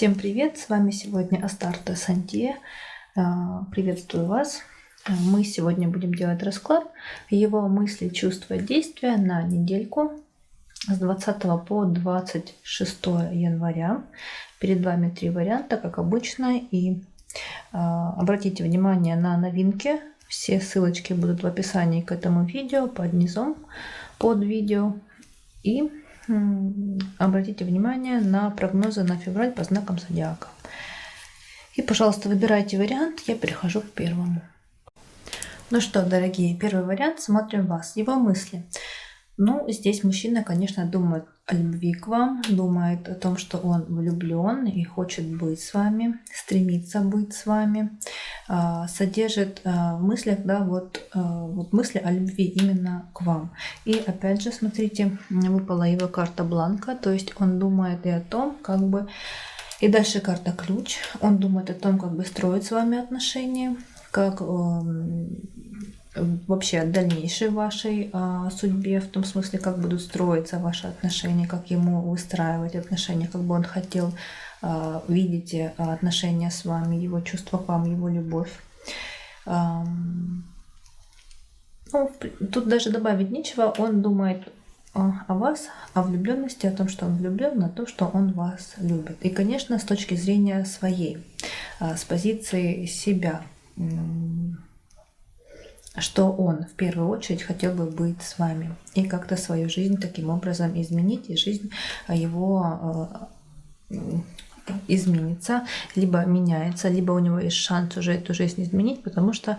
Всем привет! С вами сегодня Астарта Сантье. Приветствую вас. Мы сегодня будем делать расклад его мысли, чувства, действия на недельку с 20 по 26 января. Перед вами 3 варианта, как обычно. И обратите внимание на новинки. Все ссылочки будут в описании к этому видео, под низом под видео. И обратите внимание на прогнозы на февраль по знакам зодиака. И, пожалуйста, выбирайте вариант. Я перехожу к первому. Ну что, дорогие, первый вариант. Смотрим вас. Его мысли. Ну, здесь мужчина, конечно, думает о любви к вам, думает о том, что он влюблен и хочет быть с вами, стремится быть с вами, содержит в мыслях, да, вот мысли о любви именно к вам. И опять же, смотрите, выпала его карта Бланка, то есть он думает и о том, как бы, и дальше карта Ключ, он думает о том, как бы строить с вами отношения, как вообще о дальнейшей вашей судьбе, в том смысле, как будут строиться ваши отношения, как ему выстраивать отношения, как бы он хотел видеть отношения с вами, его чувства к вам, его любовь. Ну, тут даже добавить нечего, он думает о вас, о влюбленности, о том, что он влюблен, на то, что он вас любит. И, конечно, с точки зрения своей, с позиции себя, что он в первую очередь хотел бы быть с вами и как-то свою жизнь таким образом изменить, и жизнь его изменится, либо меняется, либо у него есть шанс уже эту жизнь изменить, потому что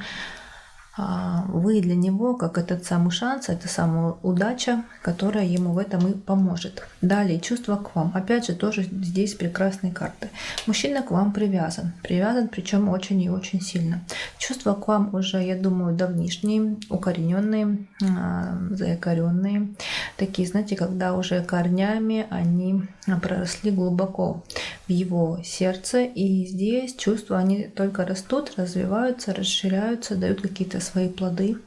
вы для него, как этот самый шанс, это самая удача, которая ему в этом и поможет. Далее, чувства к вам. Опять же, тоже здесь прекрасные карты. Мужчина к вам привязан. Привязан, причем очень и очень сильно. Чувства к вам уже, я думаю, давнишние, укорененные, заякоренные. Такие, знаете, когда уже корнями они проросли глубоко в его сердце. И здесь чувства, они только растут, развиваются, расширяются, дают какие-то свои плоды.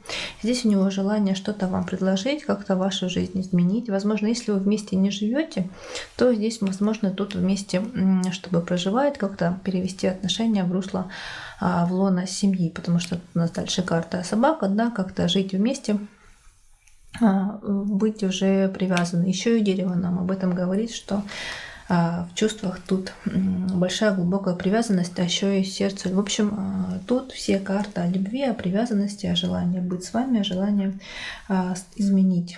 Здесь у него желание что-то вам предложить, как-то вашу жизнь изменить. Возможно, если вы вместе не живете, то здесь, возможно, тут вместе, чтобы проживать, как-то перевести отношения в русло, в лоно семьи, потому что у нас дальше карта собака, да, как-то жить вместе, быть уже привязанным. Еще и дерево нам об этом говорит, что в чувствах тут большая глубокая привязанность, а еще и сердце. В общем, тут все карты о любви, о привязанности, о желании быть с вами, о желании изменить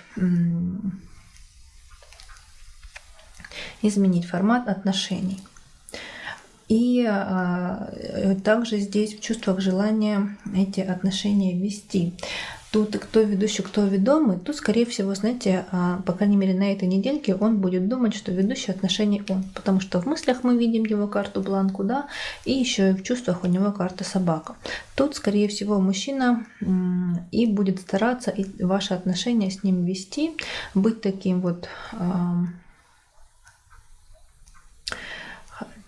формат отношений. И также здесь в чувствах желания эти отношения вести. Тут кто ведущий, кто ведомый, тут, скорее всего, знаете, по крайней мере, на этой недельке он будет думать, что ведущий отношений он. Потому что в мыслях мы видим его карту Бланку, да, и еще и в чувствах у него карта собака. Тут, скорее всего, мужчина и будет стараться и ваши отношения с ним вести, быть таким вот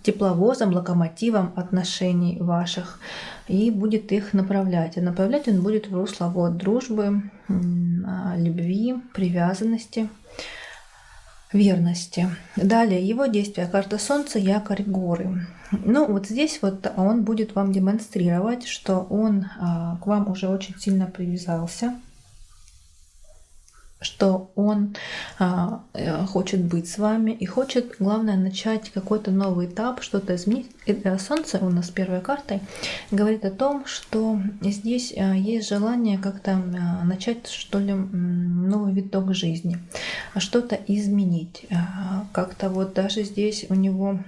тепловозом, локомотивом отношений ваших, и будет их направлять. И направлять он будет в русло вот дружбы, любви, привязанности, верности. Далее его действия. Карта Солнца, якорь, горы. Ну вот здесь вот он будет вам демонстрировать, что он к вам уже очень сильно привязался, что он хочет быть с вами и хочет, главное, начать какой-то новый этап, что-то изменить. Солнце у нас первой картой говорит о том, что здесь есть желание как-то начать, что ли, новый виток жизни, что-то изменить. Как-то вот даже здесь у него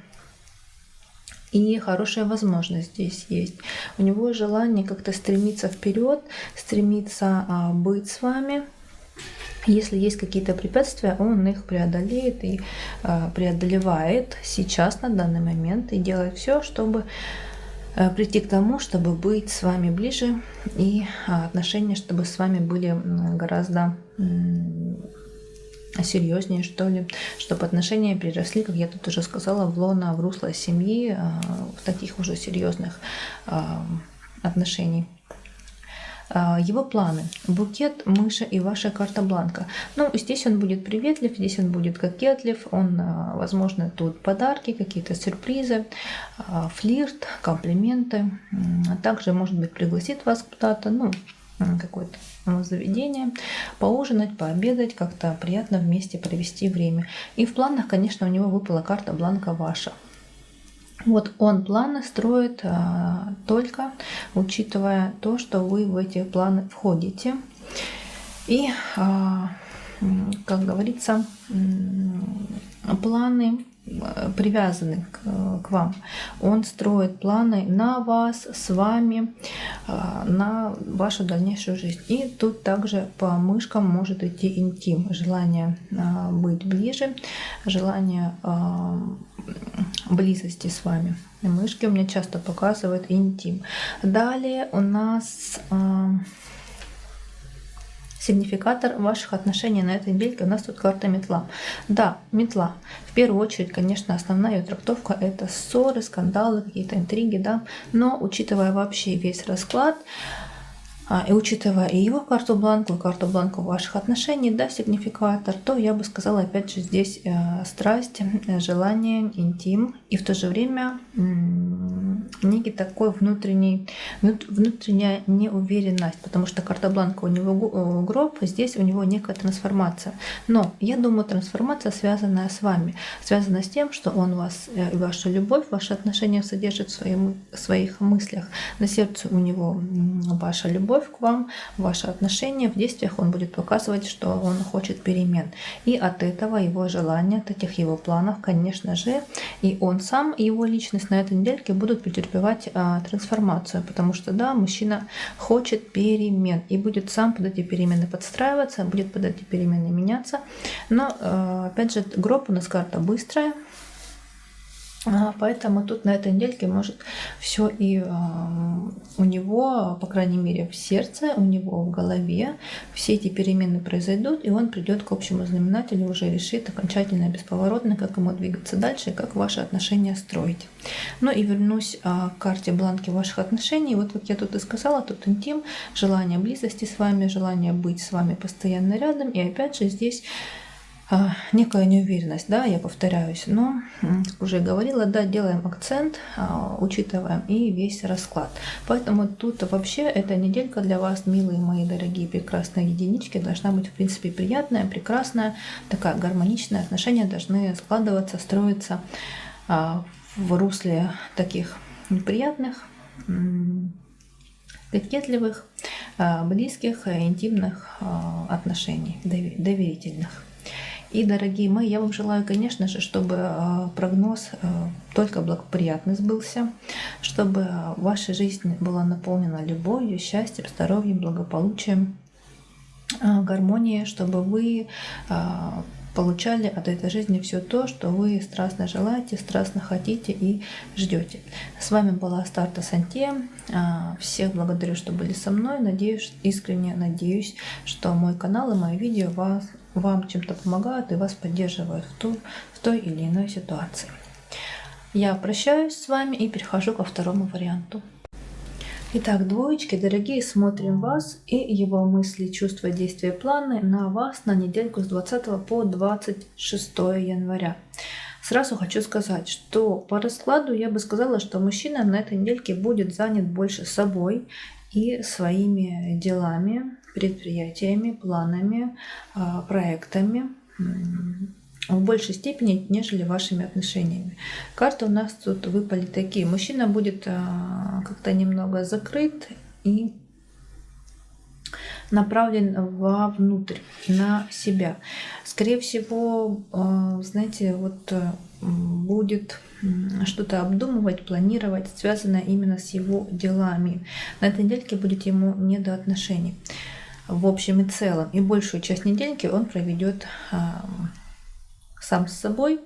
и хорошая возможность здесь есть. У него желание как-то стремиться вперед, стремиться быть с вами. Если есть какие-то препятствия, он их преодолеет и преодолевает сейчас, на данный момент, и делает все, чтобы прийти к тому, чтобы быть с вами ближе, и отношения, чтобы с вами были гораздо серьезнее, что ли, чтобы отношения переросли, как я тут уже сказала, в лоно, в русло семьи, в таких уже серьезных отношений. его планы, букет, мыши и ваша карта бланка. Ну, здесь он будет приветлив, здесь он будет кокетлив, он, возможно, тут подарки, какие-то сюрпризы, флирт, комплименты. Также, может быть, пригласит вас куда-то, ну, какое-то заведение, поужинать, пообедать, как-то приятно вместе провести время. И в планах, конечно, у него выпала карта бланка ваша. Вот он планы строит только учитывая то, что вы в эти планы входите. И, как говорится, планы привязаны к вам. Он строит планы на вас, с вами, на вашу дальнейшую жизнь. И тут также по мышкам может идти интим, желание быть ближе, желание близости с вами. Мышки у меня часто показывают интим. Далее у нас сигнификатор ваших отношений на этой недельке. У нас тут карта метла. Да, метла. В первую очередь, конечно, основная ее трактовка — это ссоры, скандалы, какие-то интриги, да. Но учитывая вообще весь расклад, и учитывая и его карту бланку ваших отношений, да, сигнификатор, то я бы сказала, опять же, здесь страсть, желание, интим, и в то же время некий такой внутренняя неуверенность, потому что карта бланка у него гроб, здесь у него некая трансформация. Но я думаю, трансформация, связанная с вами, связана с тем, что он вас, ваша любовь, ваши отношения содержит в своих мыслях. На сердце у него ваша любовь к вам, ваши отношения, в действиях он будет показывать, что он хочет перемен. И от этого его желания, от этих его планов, конечно же, и он сам, и его личность на этой недельке будут претерпевать трансформацию, потому что, да, мужчина хочет перемен и будет сам под эти перемены подстраиваться, будет под эти перемены меняться. Но, опять же, гроб у нас карта быстрая, поэтому тут на этой недельке может все и у него, по крайней мере, в сердце, у него в голове все эти перемены произойдут, и он придет к общему знаменателю, уже решит окончательно и бесповоротно, как ему двигаться дальше и как ваши отношения строить. Ну и вернусь к карте бланки ваших отношений. Вот как я тут и сказала, тут интим, желание близости с вами, желание быть с вами постоянно рядом, и опять же здесь некая неуверенность, да, я повторяюсь, но, как уже говорила, да, делаем акцент, учитываем и весь расклад. Поэтому тут вообще эта неделька для вас, милые мои дорогие прекрасные единички, должна быть, в принципе, приятная, прекрасная, такая гармоничная. Отношения должны складываться, строиться в русле таких приятных, кокетливых, близких, интимных отношений, доверительных. И, дорогие мои, я вам желаю, конечно же, чтобы прогноз только благоприятный сбылся, чтобы ваша жизнь была наполнена любовью, счастьем, здоровьем, благополучием, гармонией, чтобы вы получали от этой жизни все то, что вы страстно желаете, страстно хотите и ждете. С вами была Астарта Сантье. Всех благодарю, что были со мной. Надеюсь, искренне надеюсь, что мой канал и мои видео вам чем-то помогают и вас поддерживают в той или иной ситуации. Я прощаюсь с вами и перехожу ко второму варианту. Итак, двоечки, дорогие, смотрим вас и его мысли, чувства, действия, планы на вас на недельку с 20 по 26 января. Сразу хочу сказать, что по раскладу я бы сказала, что мужчина на этой недельке будет занят больше собой и своими делами, предприятиями, планами, проектами в большей степени, нежели вашими отношениями. Карты у нас тут выпали такие. Мужчина будет как-то немного закрыт и направлен вовнутрь, на себя. Скорее всего, знаете, вот будет что-то обдумывать, планировать, связанное именно с его делами. На этой недельке будет ему не до отношений в общем и целом. И большую часть недельки он проведет сам с собой,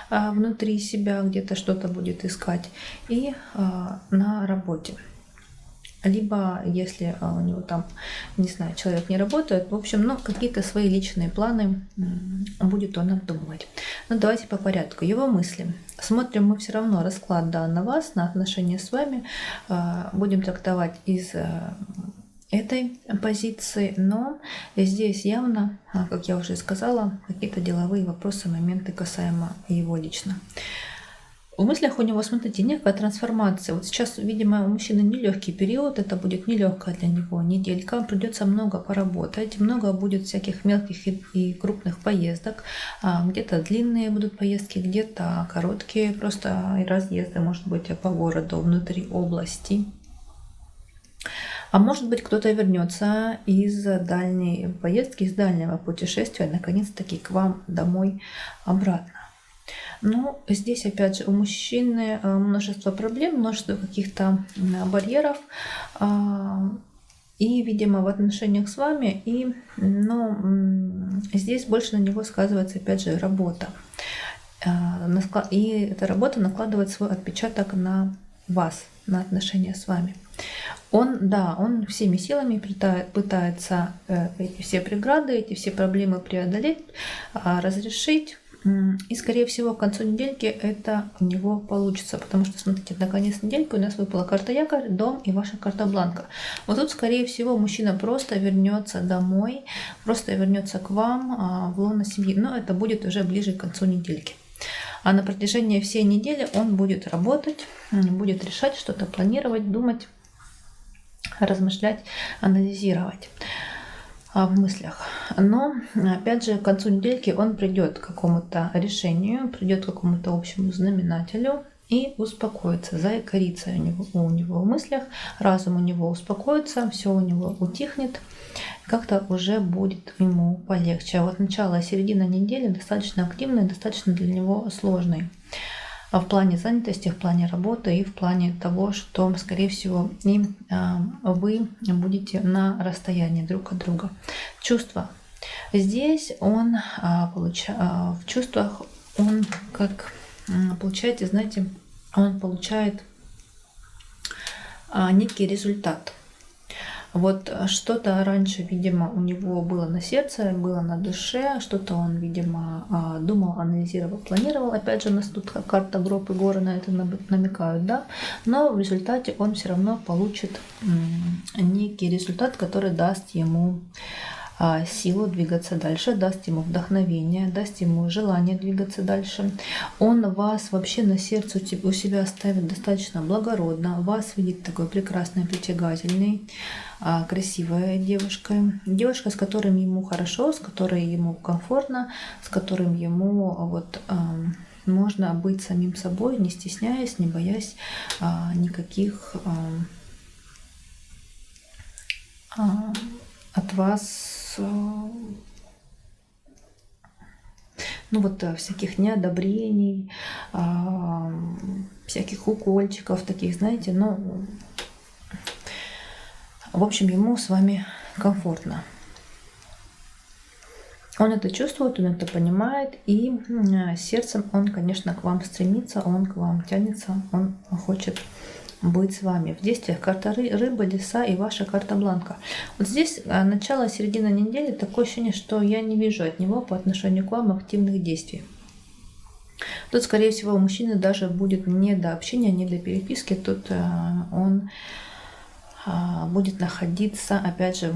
внутри себя где-то что-то будет искать, и на работе. Либо, если у него там, не знаю, человек не работает, в общем, но какие-то свои личные планы будет он обдумывать. Но давайте по порядку. Его мысли. Смотрим мы все равно расклад, да, на вас, на отношения с вами. Будем трактовать из этой позиции, но здесь явно, как я уже сказала, какие-то деловые вопросы, моменты касаемо его лично. В мыслях у него, смотрите, некая трансформация. Вот сейчас, видимо, у мужчины нелегкий период, это будет нелегкая для него неделька, придется много поработать, много будет всяких мелких и крупных поездок, где-то длинные будут поездки, где-то короткие, просто разъезды, может быть, по городу, внутри области. А может быть, кто-то вернется из дальней поездки, из дальнего путешествия, наконец-таки к вам домой обратно. Но здесь, опять же, у мужчины множество проблем, множество каких-то барьеров, и, видимо, в отношениях с вами, здесь больше на него сказывается, опять же, работа. И эта работа накладывает свой отпечаток на вас, на отношения с вами. Он всеми силами пытается эти все преграды, эти все проблемы преодолеть, разрешить. И, скорее всего, к концу недельки это у него получится. Потому что, смотрите, на конец недельки у нас выпала карта якорь, дом и ваша карта бланка. Вот тут, скорее всего, мужчина просто вернется домой, просто вернется к вам в лоно семьи. Но это будет уже ближе к концу недельки. А на протяжении всей недели он будет работать, будет решать, что-то планировать, думать, размышлять, анализировать в мыслях. Но, опять же, к концу недельки он придет к какому-то решению, придет к какому-то общему знаменателю и успокоится, заикарится у него в мыслях, разум у него успокоится, все у него утихнет, как-то уже будет ему полегче. А вот начало и середина недели достаточно активные, достаточно для него сложные. В плане занятости, в плане работы и в плане того, что, скорее всего, вы будете на расстоянии друг от друга. Чувства. Здесь он в чувствах, он как получаете, знаете, он получает некий результат. Вот что-то раньше, видимо, у него было на сердце, было на душе, что-то он, видимо, думал, анализировал, планировал. Опять же, у нас тут карта гроб и горы на это намекают, да? Но в результате он все равно получит некий результат, который даст ему силу двигаться дальше, даст ему вдохновение, даст ему желание двигаться дальше. Он вас вообще на сердце у себя ставит достаточно благородно, вас видит такой прекрасной, притягательной, красивая девушка. Девушка, с которой ему хорошо, с которой ему комфортно, с которым ему можно быть самим собой, не стесняясь, не боясь никаких от вас всяких неодобрений, всяких укольчиков таких, знаете, в общем, ему с вами комфортно. Он это чувствует, он это понимает, и сердцем он, конечно, к вам стремится, он к вам тянется, он хочет быть с вами. В действиях карта рыба, лиса и ваша карта бланка. Вот здесь начало, середина недели, такое ощущение, что я не вижу от него по отношению к вам активных действий. Тут, скорее всего, у мужчины даже будет не до общения, не до переписки. Тут он будет находиться, опять же,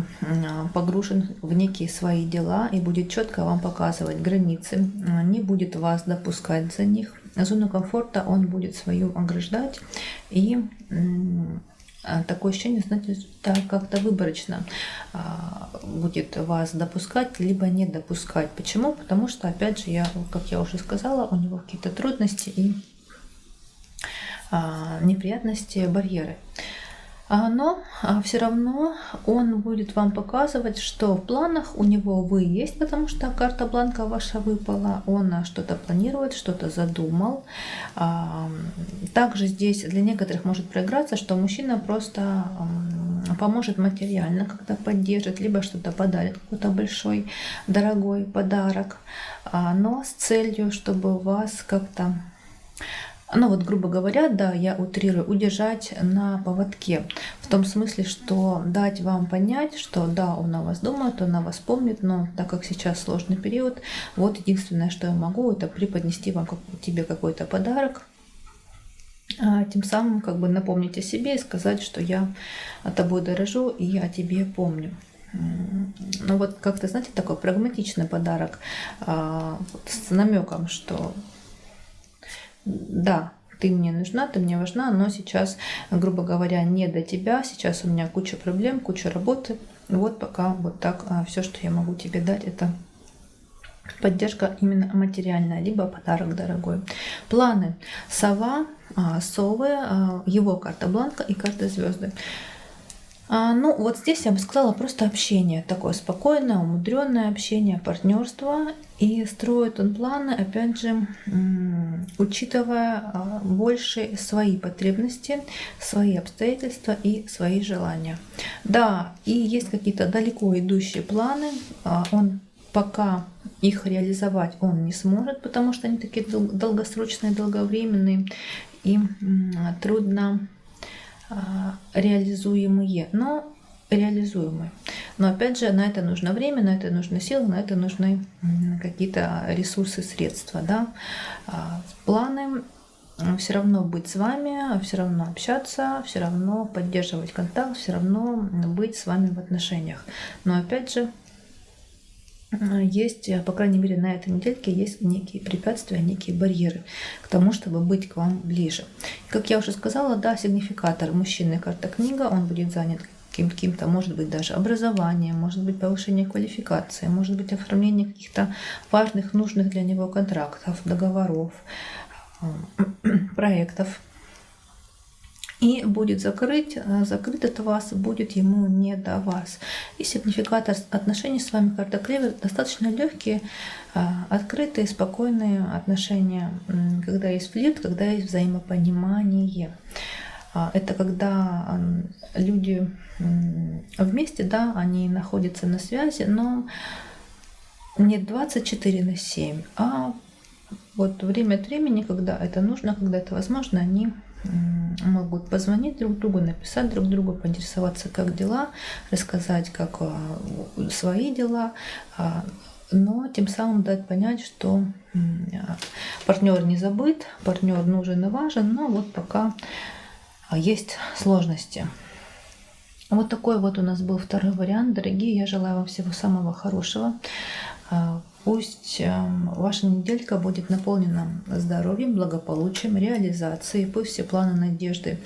погружен в некие свои дела и будет четко вам показывать границы, не будет вас допускать за них. Зону комфорта он будет свою ограждать, и такое ощущение, знаете, как-то выборочно будет вас допускать, либо не допускать. Почему? Потому что, опять же, как я уже сказала, у него какие-то трудности и неприятности, барьеры. Но все равно он будет вам показывать, что в планах у него вы есть, потому что карта бланка ваша выпала, он что-то планирует, что-то задумал. Также здесь для некоторых может проиграться, что мужчина просто поможет материально, как-то поддержит, либо что-то подарит, какой-то большой, дорогой подарок, но с целью, чтобы вас как-то... грубо говоря, да, я утрирую, удержать на поводке. В том смысле, что дать вам понять, что да, он о вас думает, он о вас помнит, но так как сейчас сложный период, вот единственное, что я могу, это преподнести тебе какой-то подарок, тем самым как бы напомнить о себе и сказать, что я тобой дорожу и о тебе помню. Ну вот как-то, знаете, такой прагматичный подарок с намеком, что да, ты мне нужна, ты мне важна, но сейчас, грубо говоря, не до тебя, сейчас у меня куча проблем, куча работы. Вот пока вот так все, что я могу тебе дать, это поддержка именно материальная, либо подарок дорогой. Планы. Сова, совы, его карта бланка и карта звезды. Ну, вот здесь я бы сказала просто общение, такое спокойное, умудренное общение, партнерство. И строит он планы, опять же, учитывая больше свои потребности, свои обстоятельства и свои желания. Да, и есть какие-то далеко идущие планы, он пока их реализовать он не сможет, потому что они такие долгосрочные, долговременные и трудно реализуемые, но реализуемые. Но опять же, на это нужно время, на это нужны силы, на это нужны какие-то ресурсы, средства. Да? Планы все равно быть с вами, все равно общаться, все равно поддерживать контакт, все равно быть с вами в отношениях. Но опять же, есть, по крайней мере, на этой недельке есть некие препятствия, некие барьеры к тому, чтобы быть к вам ближе. Как я уже сказала, да, сигнификатор мужчины, карта книга, он будет занят каким-то, может быть, даже образованием, может быть, повышение квалификации, может быть, оформление каких-то важных, нужных для него контрактов, договоров, проектов. И будет закрыт от вас, будет ему не до вас. И сигнификатор отношений с вами, карта клевер, достаточно легкие, открытые, спокойные отношения, когда есть флирт, когда есть взаимопонимание. Это когда люди вместе, да, они находятся на связи, но не 24/7, а вот время от времени, когда это нужно, когда это возможно, они могут позвонить друг другу, написать друг другу, поинтересоваться, как дела, рассказать, как свои дела, но тем самым дать понять, что партнер не забыт, партнер нужен и важен, но вот пока есть сложности. Вот такой вот у нас был второй вариант. Дорогие, я желаю вам всего самого хорошего. Пусть ваша неделька будет наполнена здоровьем, благополучием, реализацией. Пусть все планы, надежды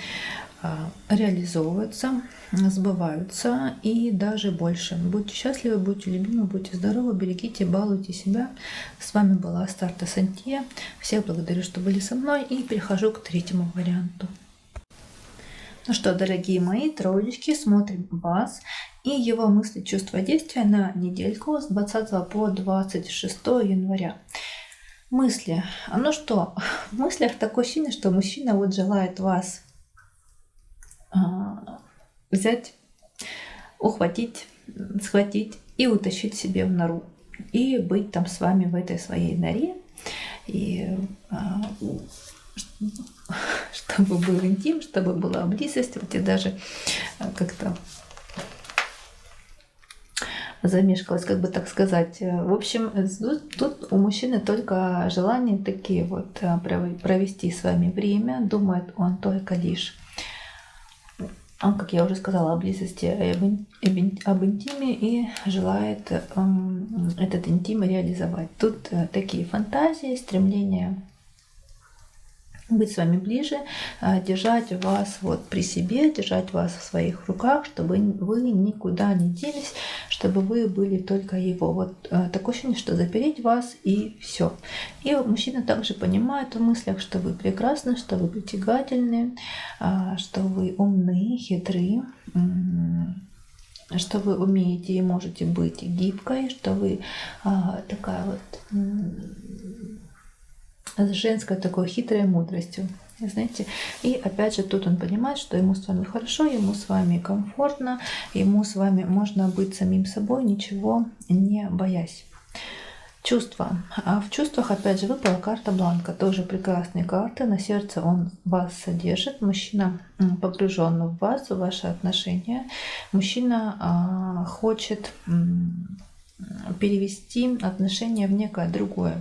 реализовываются, сбываются и даже больше. Будьте счастливы, будьте любимы, будьте здоровы, берегите, балуйте себя. С вами была Астарта Сантья. Всех благодарю, что были со мной, и перехожу к третьему варианту. Ну что, дорогие мои, троечки, смотрим вас и его мысли, чувства, действия на недельку с 20 по 26 января. Мысли. Ну что, в мыслях такое ощущение, что мужчина вот желает вас взять, ухватить, схватить и утащить себе в нору. И быть там с вами в этой своей норе. И чтобы был интим, чтобы была близость, вот я даже как-то замешкалась, как бы так сказать. В общем, тут у мужчины только желание такие вот провести с вами время, думает он только лишь, как я уже сказала, о близости, об интиме и желает этот интим реализовать. Тут такие фантазии, стремления быть с вами ближе, держать вас вот при себе, держать вас в своих руках, чтобы вы никуда не делись, чтобы вы были только его. Вот такое ощущение, что запереть вас и все. И мужчина также понимает в мыслях, что вы прекрасны, что вы притягательны, что вы умны, хитры, что вы умеете и можете быть гибкой, что вы такая вот с женской такой хитрой мудростью, знаете. И опять же тут он понимает, что ему с вами хорошо, ему с вами комфортно, ему с вами можно быть самим собой, ничего не боясь. Чувства. А в чувствах опять же выпала карта бланка, тоже прекрасные карты. На сердце он вас содержит, мужчина погружен в вас, в ваши отношения. Мужчина хочет перевести отношения в некое другое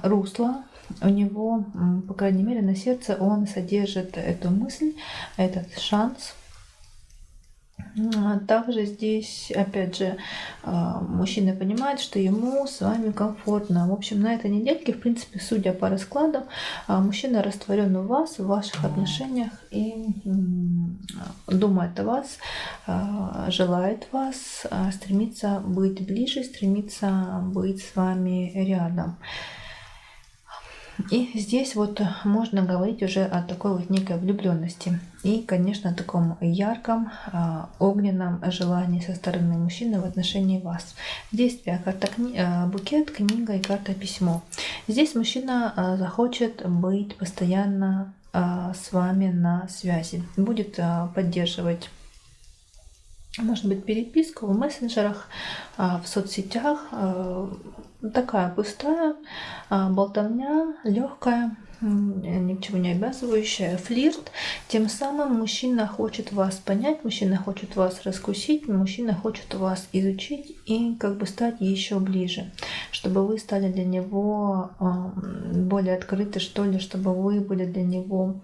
русло, у него, по крайней мере, на сердце он содержит эту мысль, этот шанс. Также здесь, опять же, мужчина понимает, что ему с вами комфортно. В общем, на этой недельке, в принципе, судя по раскладу, мужчина растворен у вас, в ваших отношениях и думает о вас, желает вас, стремится быть ближе, стремится быть с вами рядом. И здесь вот можно говорить уже о такой вот некой влюбленности и, конечно, таком ярком, огненном желании со стороны мужчины в отношении вас. Действие: карта букет, книга и карта письмо. Здесь мужчина захочет быть постоянно с вами на связи, будет поддерживать, может быть, переписку в мессенджерах, в соцсетях. Такая пустая болтовня, легкая, ни к чему не обязывающая, флирт. Тем самым мужчина хочет вас понять, мужчина хочет вас раскусить, мужчина хочет вас изучить и как бы стать еще ближе, чтобы вы стали для него более открыты, что ли, чтобы вы были для него...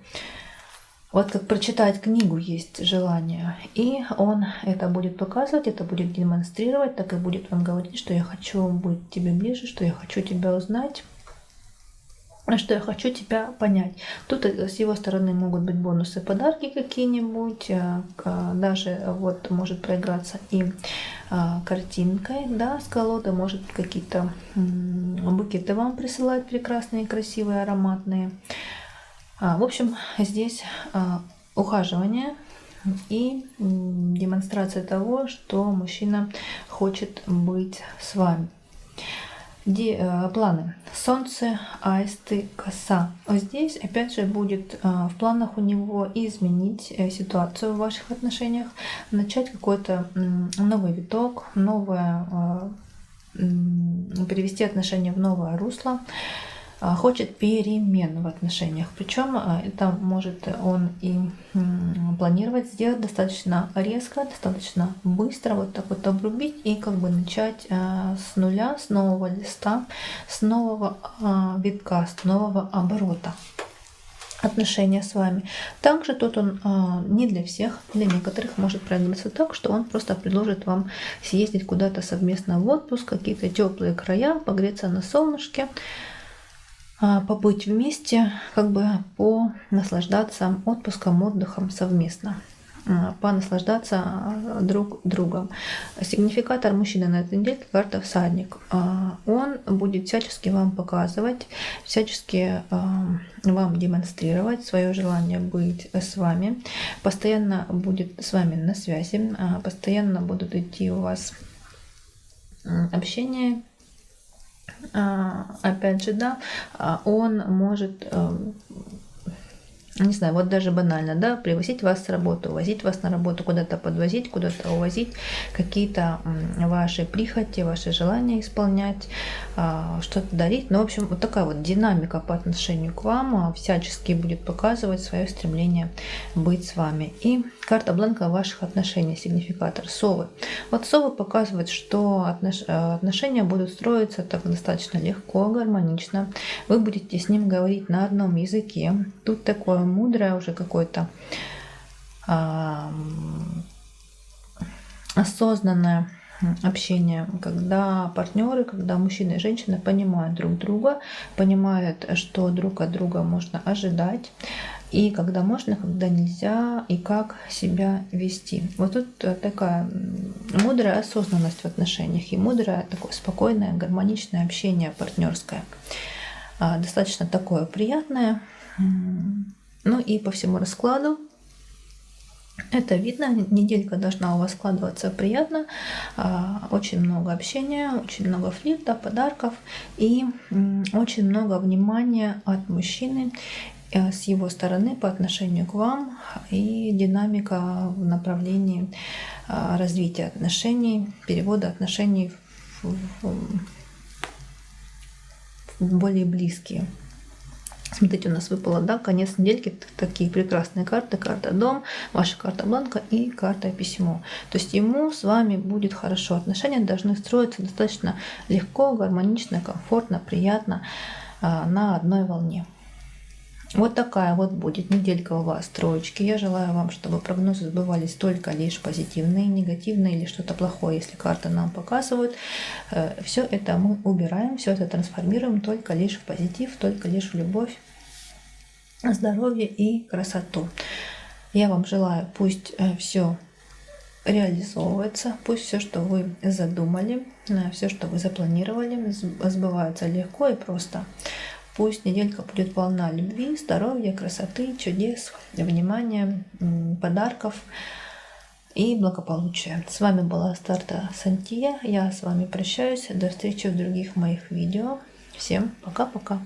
Вот как прочитать книгу есть желание, и он это будет показывать, это будет демонстрировать, так и будет вам говорить, что я хочу быть тебе ближе, что я хочу тебя узнать, что я хочу тебя понять. Тут с его стороны могут быть бонусы, подарки какие-нибудь, даже вот может проиграться и картинкой, да, с колоды, может какие-то букеты вам присылать прекрасные, красивые, ароматные. В общем, здесь ухаживание и демонстрация того, что мужчина хочет быть с вами. Планы: солнце, аисты, коса. Здесь опять же будет в планах у него изменить ситуацию в ваших отношениях, начать какой-то новый виток, перевести отношения в новое русло. Хочет перемен в отношениях. Причем это может он и планировать сделать достаточно резко, достаточно быстро, вот так вот обрубить и как бы начать с нуля, с нового листа, с нового витка, с нового оборота отношения с вами. Также тут он не для всех, для некоторых может проявиться так, что он просто предложит вам съездить куда-то совместно в отпуск, какие-то теплые края, погреться на солнышке, побыть вместе, как бы понаслаждаться отпуском, отдыхом совместно, понаслаждаться друг другом. Сигнификатор мужчины на этой неделе — карта всадник. Он будет всячески вам показывать, всячески вам демонстрировать свое желание быть с вами, постоянно будет с вами на связи, постоянно будут идти у вас общение. Опять же, да, он может, не знаю, вот даже банально, да, привозить вас с работы, увозить вас на работу, куда-то подвозить, куда-то увозить, какие-то ваши прихоти, ваши желания исполнять, что-то дарить. Ну, в общем, вот такая вот динамика по отношению к вам всячески будет показывать свое стремление быть с вами. И карта бланка ваших отношений, сигнификатор совы. Вот совы показывают, что отношения будут строиться так достаточно легко, гармонично. Вы будете с ним говорить на одном языке. Тут такое мудрое уже какое-то осознанное общение, когда партнеры, когда мужчина и женщина понимают друг друга, понимают, что друг от друга можно ожидать, и когда можно, когда нельзя, и как себя вести. Вот тут такая мудрая осознанность в отношениях и мудрое такое спокойное, гармоничное общение партнерское. Достаточно такое приятное. Ну и по всему раскладу это видно, неделька должна у вас складываться приятно, очень много общения, очень много флирта, подарков и очень много внимания от мужчины с его стороны по отношению к вам и динамика в направлении развития отношений, перевода отношений в более близкие. Смотрите, у нас выпало, да, конец недельки, такие прекрасные карты. Карта дом, ваша карта бланка и карта письмо. То есть ему с вами будет хорошо. Отношения должны строиться достаточно легко, гармонично, комфортно, приятно. на одной волне. Вот такая вот будет неделька у вас, троечки. Я желаю вам, чтобы прогнозы сбывались только лишь позитивные, негативные или что-то плохое, если карты нам показывают. Все это мы убираем, все это трансформируем только лишь в позитив, только лишь в любовь, здоровье и красоту. Я вам желаю, пусть все реализовывается, пусть все, что вы задумали, все, что вы запланировали, сбывается легко и просто. Пусть неделька будет полна любви, здоровья, красоты, чудес, внимания, подарков и благополучия. С вами была Астарта Сантия. Я с вами прощаюсь. До встречи в других моих видео. Всем пока-пока.